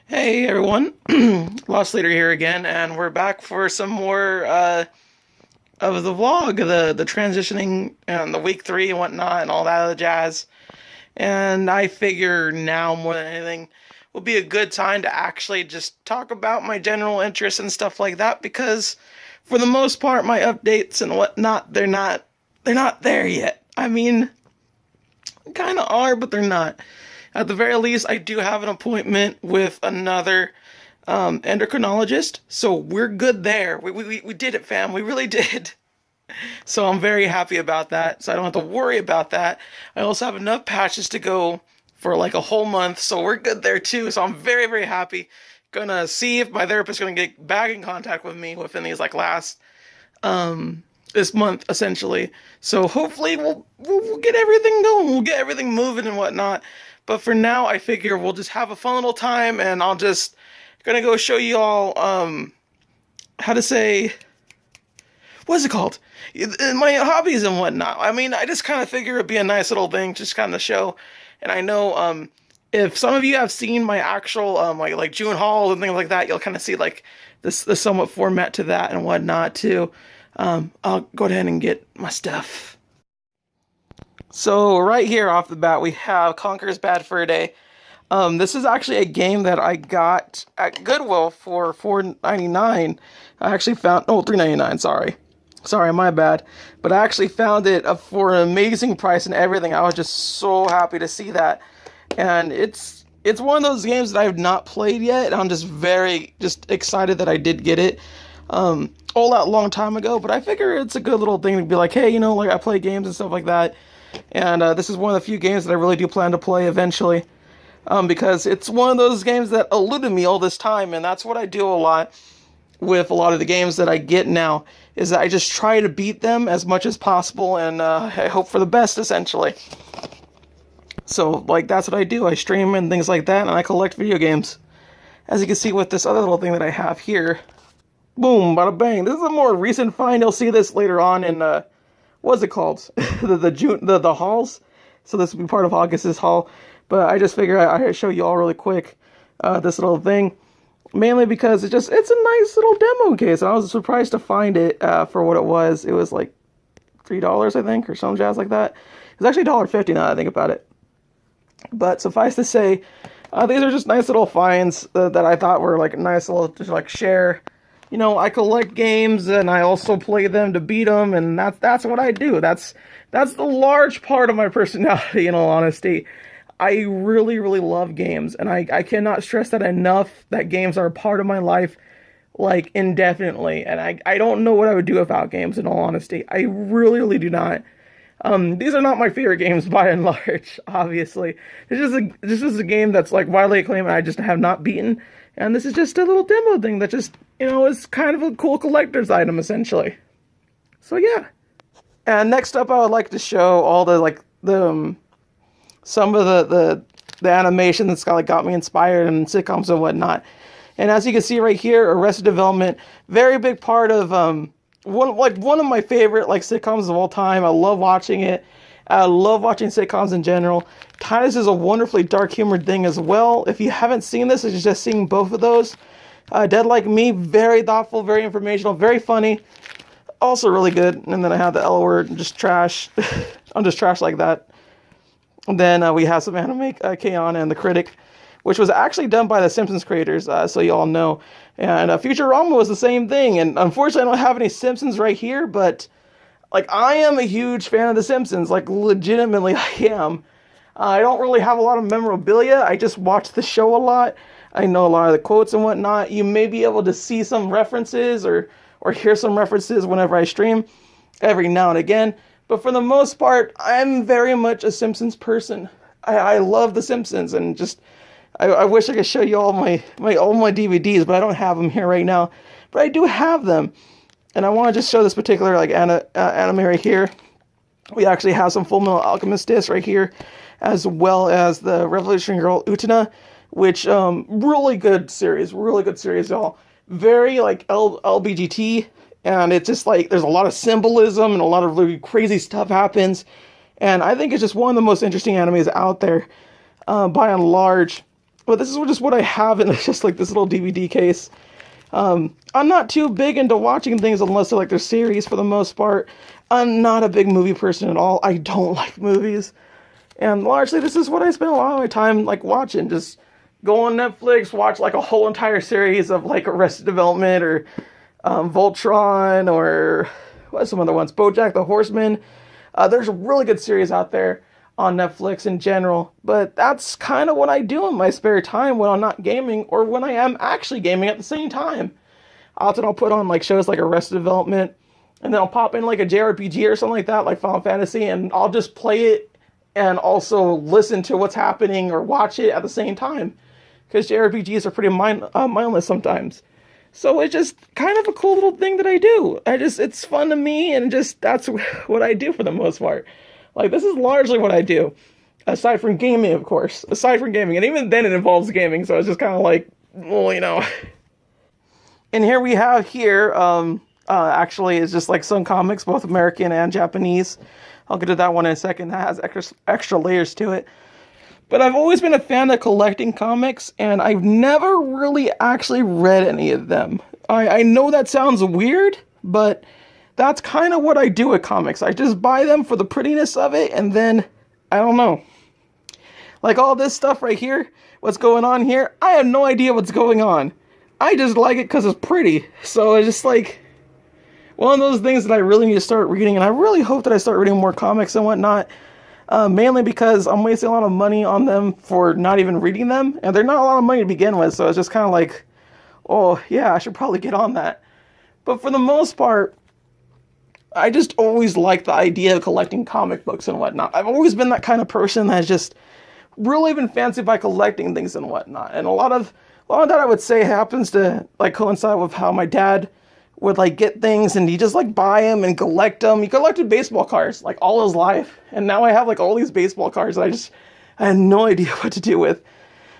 Hey everyone, Lost Leader here again, and we're back for some more of the vlog, the transitioning and the week 3 and whatnot, and all that other jazz. And I figure now more than anything will be a good time to actually just talk about my general interests and stuff like that, because for the most part, my updates and whatnot, they're not there yet. I mean, kind of are, but they're not. At the very least, I do have an appointment with another endocrinologist, so we're good there. We did it, fam. We really did. So I'm very happy about that. So I don't have to worry about that. I also have enough patches to go for like a whole month, so we're good there too. So I'm very, very happy. Gonna see if my therapist is gonna get back in contact with me within these like last this month essentially. So hopefully we'll get everything going. We'll get everything moving and whatnot. But for now, I figure we'll just have a fun little time, and I'll just gonna go show you all how to say what's it called, my hobbies and whatnot. I mean, I just kind of figure it'd be a nice little thing, just kind of show. And I know if some of you have seen my actual like June haul and things like that, you'll kind of see like this the somewhat format to that and whatnot too. I'll go ahead and get my stuff. So right here off the bat, we have Conker's Bad Fur Day. This is actually a game that I got at Goodwill for $4.99. I actually found, oh, $3.99, sorry, my bad. But I actually found it for an amazing price and everything. I was just so happy to see that. And it's one of those games that I have not played yet. I'm just very excited that I did get it. All that long time ago, but I figure it's a good little thing to be like, hey, you know, like I play games and stuff like that. And this is one of the few games that I really do plan to play eventually. Because it's one of those games that eluded me all this time, and that's what I do a lot with a lot of the games that I get now, is that I just try to beat them as much as possible, and I hope for the best, essentially. So, like, that's what I do. I stream and things like that, and I collect video games. As you can see with this other little thing that I have here. Boom, bada bang. This is a more recent find. You'll see this later on in, what's it called? the hauls. So this will be part of August's haul. But I just figured I'd show you all really quick this little thing. Mainly because it's a nice little demo case. And I was surprised to find it for what it was. It was like $3, I think, or some jazz like that. It's actually $1.50 now that I think about it. But suffice to say, these are just nice little finds that I thought were like a nice little, just like share. You know, I collect games and I also play them to beat them, and that's what I do. That's the large part of my personality, in all honesty. I really, really love games, and I cannot stress that enough, that games are a part of my life, like, indefinitely. And I don't know what I would do without games, in all honesty. I really, really do not. These are not my favorite games by and large, obviously. This is a game that's like widely acclaimed and I just have not beaten. And this is just a little demo thing that just, you know, is kind of a cool collector's item, essentially. So yeah. And next up, I would like to show all the, like, some of the animation that's got me inspired in sitcoms and whatnot. And as you can see right here, Arrested Development, very big part of, one of my favorite like sitcoms of all time. I love watching it. I love watching sitcoms in general. Titus is a wonderfully dark humored thing as well. If you haven't seen this, it's just seeing both of those. Dead Like Me, very thoughtful, very informational, very funny. Also really good. And then I have the L word, just trash. I'm just trash like that. And then we have some anime, K-On! And The Critic, which was actually done by the Simpsons creators, so you all know. And Futurama was the same thing. And unfortunately, I don't have any Simpsons right here, but like, I am a huge fan of The Simpsons. Like, legitimately, I am. I don't really have a lot of memorabilia. I just watch the show a lot. I know a lot of the quotes and whatnot. You may be able to see some references or hear some references whenever I stream, every now and again. But for the most part, I'm very much a Simpsons person. I love The Simpsons, and just I wish I could show you all my DVDs, but I don't have them here right now. But I do have them. And I want to just show this particular like anime right here. We actually have some Full Metal Alchemist discs right here, as well as the Revolutionary Girl Utena, which really good series, y'all. Very like LBGT, and it's just like there's a lot of symbolism and a lot of really crazy stuff happens. And I think it's just one of the most interesting animes out there, by and large. But this is just what I have, and it's just like this little DVD case. I'm not too big into watching things unless they're like their series for the most part. I'm not a big movie person at all. I don't like movies. And largely this is what I spend a lot of my time like watching. Just go on Netflix, watch like a whole entire series of like Arrested Development or Voltron or what's some other ones? BoJack the Horseman. There's a really good series out there on Netflix in general, but that's kind of what I do in my spare time when I'm not gaming or when I am actually gaming at the same time. Often I'll put on like shows like Arrested Development, and then I'll pop in like a JRPG or something like that, like Final Fantasy, and I'll just play it and also listen to what's happening or watch it at the same time, because JRPGs are pretty mindless sometimes. So it's just kind of a cool little thing that I do. It's fun to me, and just that's what I do for the most part. Like, this is largely what I do. Aside from gaming, of course. Aside from gaming. And even then it involves gaming, so it's just kind of like, well, you know. And here we have actually, it's just like some comics, both American and Japanese. I'll get to that one in a second. That has extra layers to it. But I've always been a fan of collecting comics, and I've never really actually read any of them. I know that sounds weird, but that's kind of what I do with comics. I just buy them for the prettiness of it, and then, I don't know. Like all this stuff right here, what's going on here, I have no idea what's going on. I just like it because it's pretty. So it's just like one of those things that I really need to start reading, and I really hope that I start reading more comics and whatnot. Mainly because I'm wasting a lot of money on them for not even reading them, and they're not a lot of money to begin with, so it's just kind of like, oh yeah, I should probably get on that. But for the most part, I just always liked the idea of collecting comic books and whatnot. I've always been that kind of person that's just really been fancied by collecting things and whatnot. And a lot of that I would say happens to like coincide with how my dad would like get things and he just like buy them and collect them. He collected baseball cards like all his life. And now I have like all these baseball cards that I had no idea what to do with.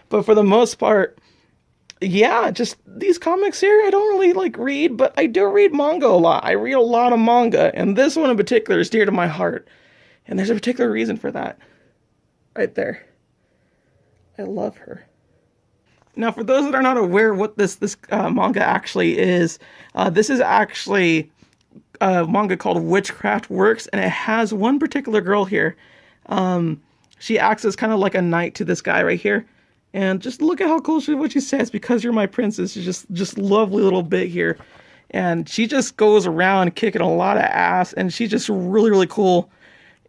But for the most part, yeah, just these comics here, I don't really like read, but I do read manga a lot. I read a lot of manga, and this one in particular is dear to my heart. And there's a particular reason for that. Right there. I love her. Now, for those that are not aware what this manga actually is, this is actually a manga called Witchcraft Works, and it has one particular girl here. She acts as kind of like a knight to this guy right here. And just look at how cool what she says, because you're my princess. She's just lovely little bit here. And she just goes around kicking a lot of ass, and she's just really, really cool.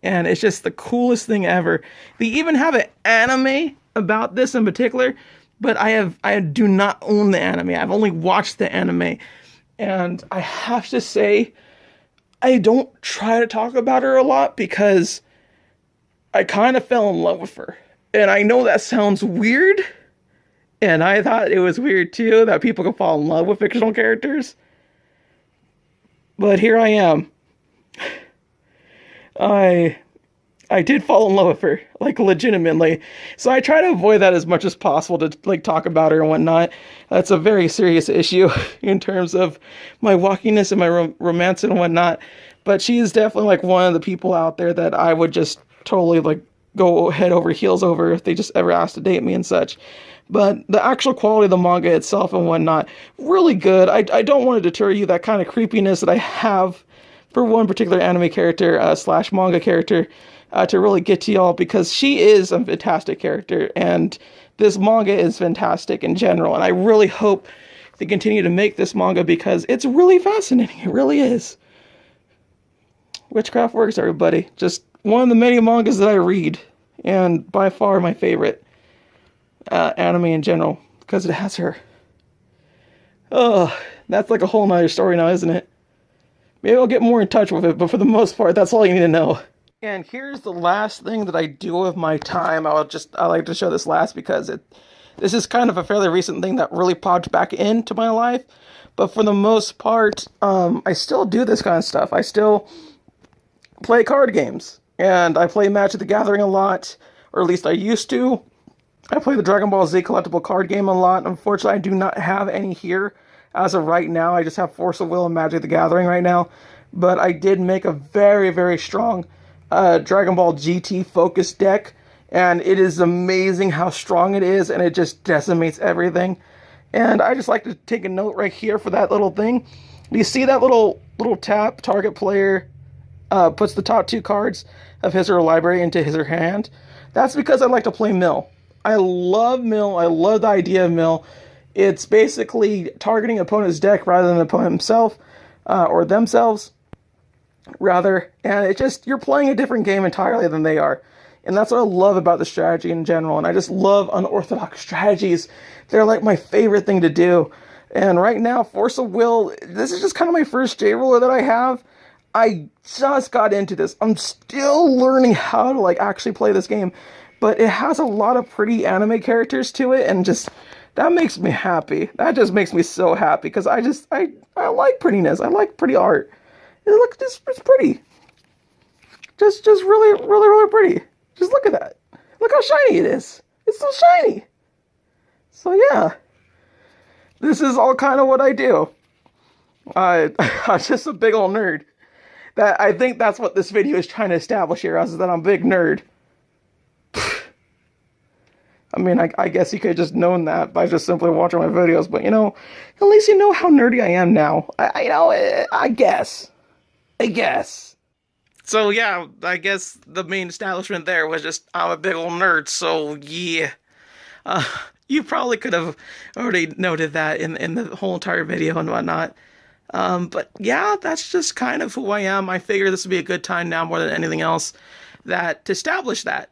And it's just the coolest thing ever. They even have an anime about this in particular, but I do not own the anime. I've only watched the anime. And I have to say, I don't try to talk about her a lot because I kind of fell in love with her. And I know that sounds weird, and I thought it was weird too, that people can fall in love with fictional characters. But here I am. I did fall in love with her, like legitimately. So I try to avoid that as much as possible to like talk about her and whatnot. That's a very serious issue in terms of my wonkiness and my romance and whatnot. But she is definitely like one of the people out there that I would just totally like go head over heels over if they just ever asked to date me and such. But the actual quality of the manga itself and whatnot, really good. I don't want to deter you, that kind of creepiness that I have for one particular anime character slash manga character to really get to y'all, because she is a fantastic character and this manga is fantastic in general. And I really hope they continue to make this manga because it's really fascinating. It really is. Witchcraft Works, everybody. Just one of the many mangas that I read, and by far my favorite anime in general, because it has her. Oh, that's like a whole nother story now, isn't it? Maybe I'll get more in touch with it, but for the most part, that's all you need to know. And here's the last thing that I do with my time. I like to show this last because this is kind of a fairly recent thing that really popped back into my life. But for the most part, I still do this kind of stuff. I still play card games. And I play Magic the Gathering a lot, or at least I used to. I play the Dragon Ball Z collectible card game a lot. Unfortunately, I do not have any here as of right now. I just have Force of Will and Magic the Gathering right now. But I did make a very, very strong Dragon Ball GT focus deck. and it is amazing how strong it is, and it just decimates everything. And I just like to take a note right here for that little thing. Do you see that little tap? Target player puts the top 2 cards of his or her library into his or her hand. That's because I like to play mill. I love mill. I love the idea of mill. It's basically targeting opponent's deck rather than the opponent himself or themselves, rather. And it just, you're playing a different game entirely than they are. And that's what I love about the strategy in general. And I just love unorthodox strategies. They're like my favorite thing to do. And right now, Force of Will, this is just kind of my first J-roller that I have. I just got into this. I'm still learning how to like actually play this game. But it has a lot of pretty anime characters to it. And just, that makes me happy. That just makes me so happy. Because I like prettiness. I like pretty art. It's pretty. Just really, really, really pretty. Just look at that. Look how shiny it is. It's so shiny. So yeah, this is all kind of what I do. I'm just a big old nerd. That I think that's what this video is trying to establish here, is that I'm a big nerd. I mean, I guess you could have just known that by just simply watching my videos, but you know, at least you know how nerdy I am now. I guess. So yeah, I guess the main establishment there was just, I'm a big old nerd, so yeah. You probably could have already noted that in the whole entire video and whatnot. But yeah, that's just kind of who I am. I figure this would be a good time now more than anything else to establish that.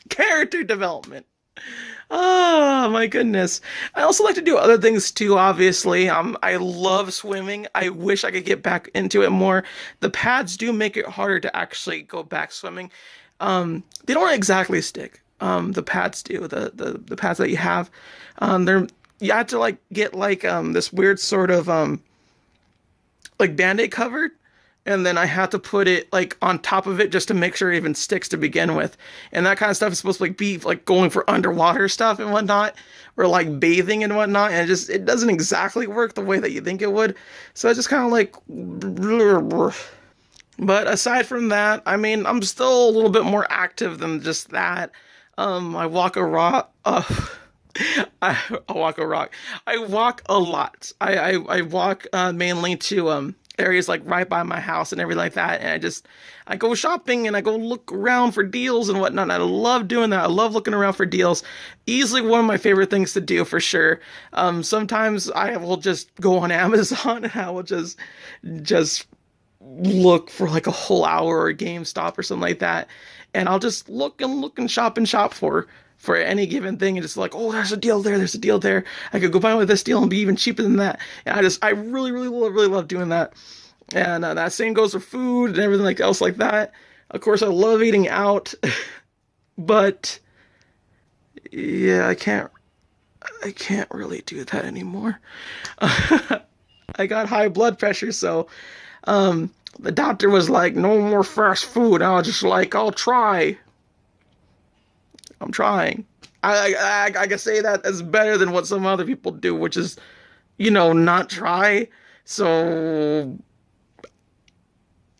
Character development. Oh my goodness. I also like to do other things too, obviously. I love swimming. I wish I could get back into it more. The pads do make it harder to actually go back swimming. They don't exactly stick. The pads do. The pads that you have. You have to like get like this weird sort of like Band-Aid covered. And then I have to put it like on top of it just to make sure it even sticks to begin with. And that kind of stuff is supposed to like be like going for underwater stuff and whatnot, or like bathing and whatnot. And it doesn't exactly work the way that you think it would. So it's just kind of like, but aside from that, I mean, I'm still a little bit more active than just that. I walk a rock. I walk a rock. I walk a lot. I walk mainly to areas like right by my house and everything like that, and I go shopping and I go look around for deals and whatnot. And I love doing that. I love looking around for deals. Easily one of my favorite things to do, for sure. Sometimes I will just go on Amazon and I will just look for like a whole hour, or GameStop or something like that, and I'll just look and shop for any given thing, and just like, oh, there's a deal there. I could go buy with this deal and be even cheaper than that. And I really, really, really love doing that. And that same goes for food and everything like else like that. Of course, I love eating out, but yeah, I can't really do that anymore. I got high blood pressure, so the doctor was like, no more fast food. I was just like, I'll try. I'm trying. I can say that as better than what some other people do, which is, you know, not try. So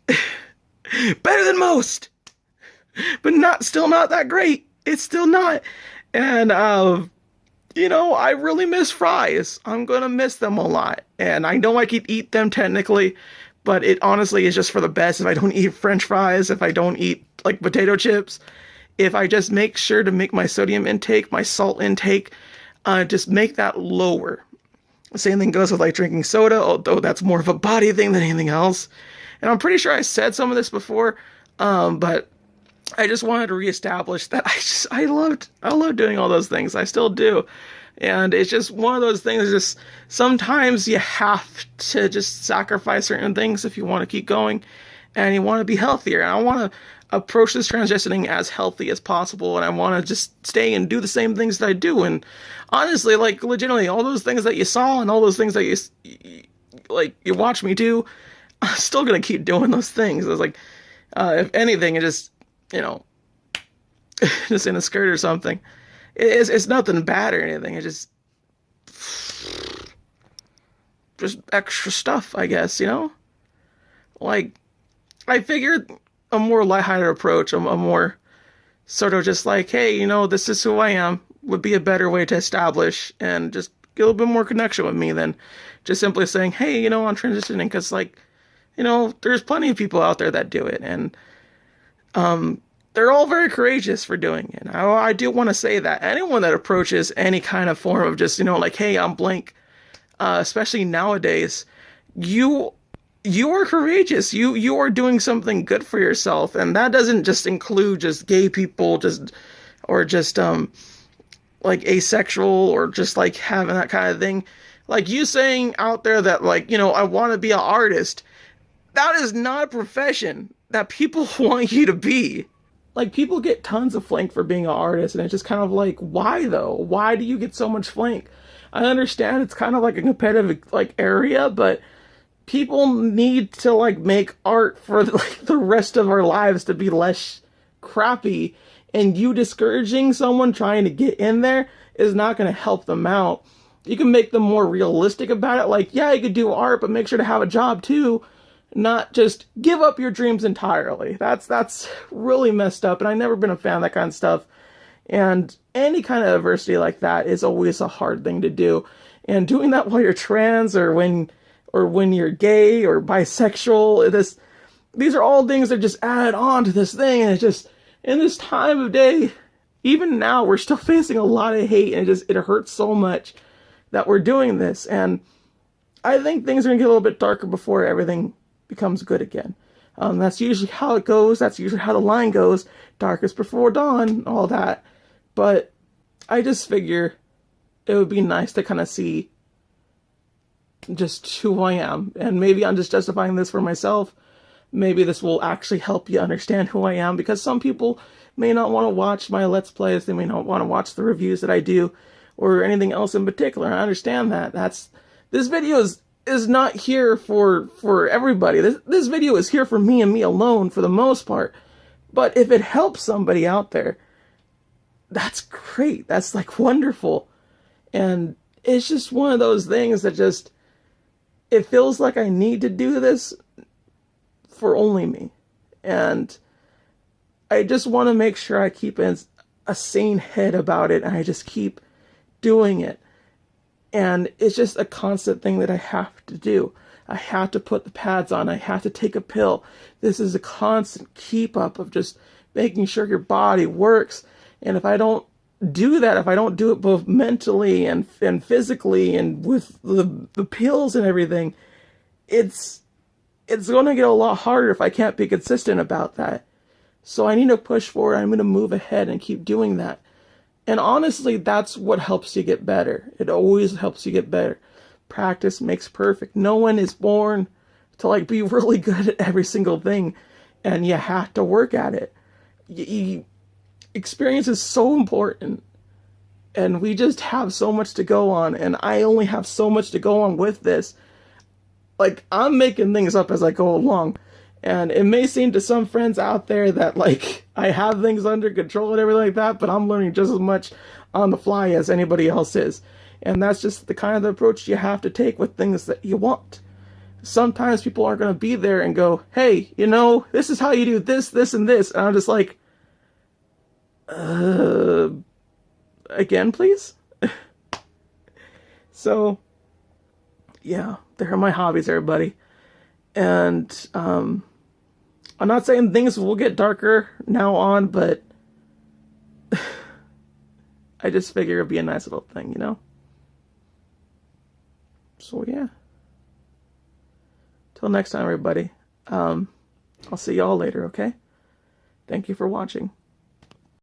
better than most, but still not that great. It's still not. And you know, I really miss fries. I'm gonna miss them a lot. And I know I could eat them technically, but it honestly is just for the best if I don't eat French fries, if I don't eat like potato chips. If I just make sure to make my sodium intake, my salt intake, just make that lower. Same thing goes with like drinking soda, although that's more of a body thing than anything else. And I'm pretty sure I said some of this before, but I just wanted to reestablish that I loved doing all those things. I still do. And it's just one of those things, just sometimes you have to just sacrifice certain things if you want to keep going and you want to be healthier. And I want to approach this transitioning as healthy as possible, and I want to just stay and do the same things that I do. And honestly, like legitimately, all those things that you saw and all those things that you watch me do, I'm still gonna keep doing those things. It's like, if anything, it just, you know, just in a skirt or something. It's nothing bad or anything. It's just extra stuff, I guess. You know, like I figured a more lighthearted approach, a more sort of just like, hey, this is who I am, would be a better way to establish and just get a little bit more connection with me than just simply saying, hey, I'm transitioning. Because, like, there's plenty of people out there that do it. And they're all very courageous for doing it. I do want to say that anyone that approaches any kind of form of just, like, hey, I'm blank, especially nowadays, you you are courageous. You are doing something good for yourself, and that doesn't just include just gay people, just like asexual, or just like having that kind of thing. Like you saying out there that, like, I want to be an artist. That is not a profession that people want you to be. Like, people get tons of flank for being an artist, and it's just kind of like, why though? Why do you get so much flank? I understand it's kind of like a competitive like area, but people need to like make art for like the rest of our lives to be less crappy, and you discouraging someone trying to get in there is not going to help them out. You can make them more realistic about it, like, yeah, you could do art, but make sure to have a job too, not just give up your dreams entirely. That's really messed up, and I've never been a fan of that kind of stuff. And any kind of adversity like that is always a hard thing to do. And doing that while you're trans, or when you're gay or bisexual, these are all things that just add on to this thing. And it's just, in this time of day, even now, we're still facing a lot of hate, and it hurts so much that we're doing this. And I think things are gonna get a little bit darker before everything becomes good again. That's usually how it goes. That's usually how the line goes. Darkest before dawn, all that. But I just figure it would be nice to kind of see just who I am. And maybe I'm just justifying this for myself. Maybe this will actually help you understand who I am, because some people may not want to watch my Let's Plays. They may not want to watch the reviews that I do, or anything else in particular. I understand that. This video is not here for everybody. This video is here for me and me alone for the most part. But if it helps somebody out there, that's great. That's like wonderful. And it's just one of those things that just, it feels like I need to do this for only me. And I just want to make sure I keep a sane head about it, and I just keep doing it. And it's just a constant thing that I have to do. I have to put the pads on. I have to take a pill. This is a constant keep up of just making sure your body works. And if I don't do that, if I don't do it both mentally and physically, and with the pills and everything, it's going to get a lot harder if I can't be consistent about that. So I need to push forward. I'm going to move ahead and keep doing that. And honestly, that's what helps you get better. It always helps you get better. Practice makes perfect. No one is born to like be really good at every single thing, and you have to work at it. Experience is so important, and we just have so much to go on, and I only have so much to go on with this. Like, I'm making things up as I go along. And it may seem to some friends out there that, like, I have things under control and everything like that, but I'm learning just as much on the fly as anybody else is. And that's just the kind of approach you have to take with things that you want. Sometimes people aren't going to be there and go, hey, this is how you do this, this, and this. And I'm just like, again, please? So, yeah, there are my hobbies, everybody. And I'm not saying things will get darker now on, but I just figure it'd be a nice little thing, So yeah. Till next time, everybody. I'll see y'all later, okay? Thank you for watching.